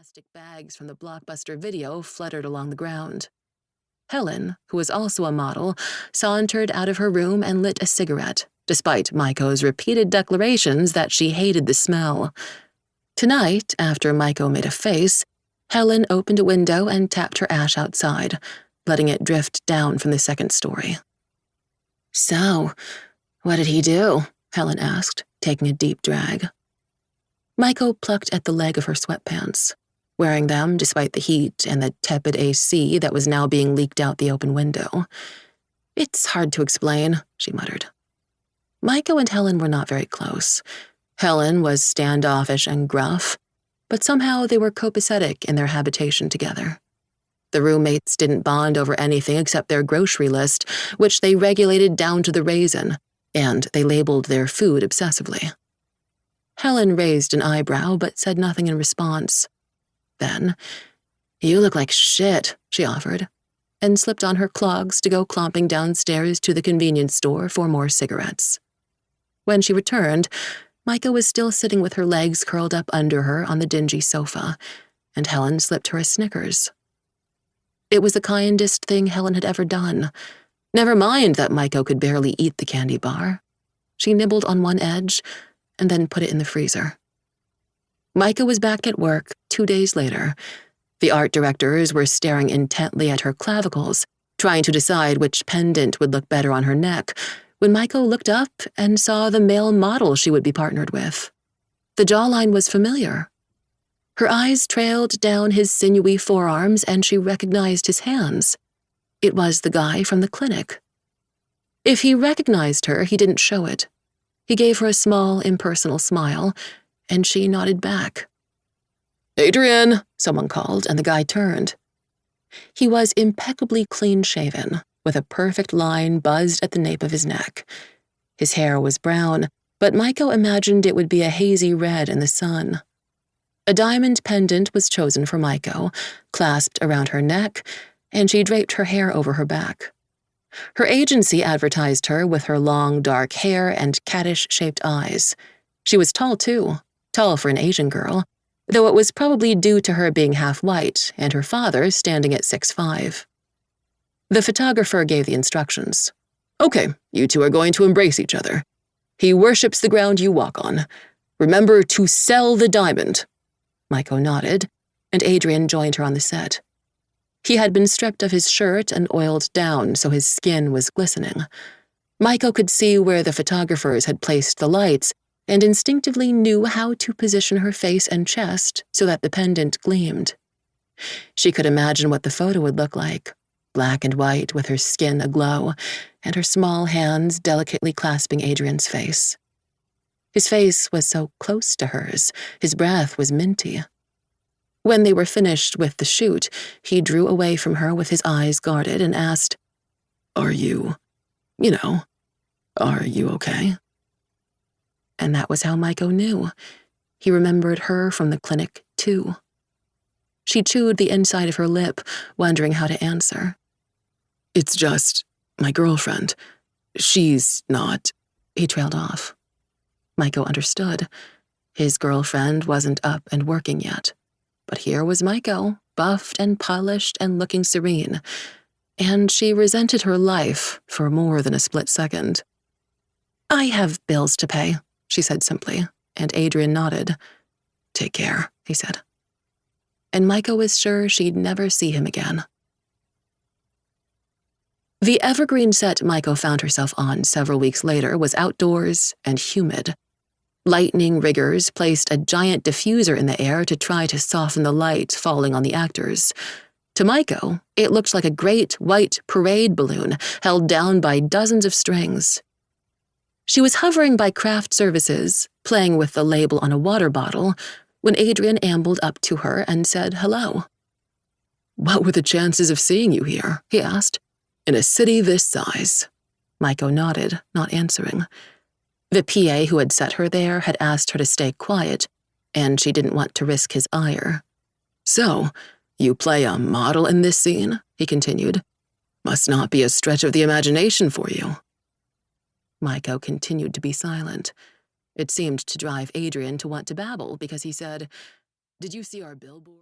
plastic bags from the Blockbuster video fluttered along the ground. Helen, who was also a model, sauntered out of her room and lit a cigarette, despite Maiko's repeated declarations that she hated the smell. Tonight, after Maiko made a face, Helen opened a window and tapped her ash outside, letting it drift down from the second story. "So, what did he do?" Helen asked, taking a deep drag. Maiko plucked at the leg of her sweatpants, wearing them despite the heat and the tepid AC that was now being leaked out the open window. "It's hard to explain," she muttered. Maiko and Helen were not very close. Helen was standoffish and gruff, but somehow they were copacetic in their habitation together. The roommates didn't bond over anything except their grocery list, which they regulated down to the raisin, and they labeled their food obsessively. Helen raised an eyebrow but said nothing in response. Then, "You look like shit," she offered, and slipped on her clogs to go clomping downstairs to the convenience store for more cigarettes. When she returned, Maiko was still sitting with her legs curled up under her on the dingy sofa, and Helen slipped her a Snickers. It was the kindest thing Helen had ever done. Never mind that Maiko could barely eat the candy bar. She nibbled on one edge and then put it in the freezer. Maiko was back at work 2 days later. The art directors were staring intently at her clavicles, trying to decide which pendant would look better on her neck, when Maiko looked up and saw the male model she would be partnered with. The jawline was familiar. Her eyes trailed down his sinewy forearms and she recognized his hands. It was the guy from the clinic. If he recognized her, he didn't show it. He gave her a small, impersonal smile, and she nodded back. "Adrian," someone called, and the guy turned. He was impeccably clean-shaven, with a perfect line buzzed at the nape of his neck. His hair was brown, but Maiko imagined it would be a hazy red in the sun. A diamond pendant was chosen for Maiko, clasped around her neck, and she draped her hair over her back. Her agency advertised her with her long, dark hair and caddish-shaped eyes. She was tall, too, tall for an Asian girl, though it was probably due to her being half white and her father standing at 6'5". The photographer gave the instructions. "Okay, you two are going to embrace each other. He worships the ground you walk on. Remember to sell the diamond." Maiko nodded, and Adrian joined her on the set. He had been stripped of his shirt and oiled down so his skin was glistening. Maiko could see where the photographers had placed the lights and instinctively knew how to position her face and chest so that the pendant gleamed. She could imagine what the photo would look like, black and white with her skin aglow and her small hands delicately clasping Adrian's face. His face was so close to hers, his breath was minty. When they were finished with the shoot, he drew away from her with his eyes guarded and asked, are you okay?" And that was how Maiko knew. He remembered her from the clinic, too. She chewed the inside of her lip, wondering how to answer. "It's just my girlfriend. She's not..." He trailed off. Maiko understood. His girlfriend wasn't up and working yet. But here was Maiko, buffed and polished and looking serene, and she resented her life for more than a split second. "I have bills to pay," she said simply, and Adrian nodded. "Take care," he said. And Maiko was sure she'd never see him again. The evergreen set Maiko found herself on several weeks later was outdoors and humid. Lightning riggers placed a giant diffuser in the air to try to soften the light falling on the actors. To Maiko, it looked like a great white parade balloon held down by dozens of strings. She was hovering by craft services, playing with the label on a water bottle, when Adrian ambled up to her and said hello. "What were the chances of seeing you here?" he asked. "In a city this size?" Maiko nodded, not answering. The PA who had set her there had asked her to stay quiet, and she didn't want to risk his ire. "So, you play a model in this scene?" he continued. "Must not be a stretch of the imagination for you." Maiko continued to be silent. It seemed to drive Adrian to want to babble because he said, "Did you see our billboard?"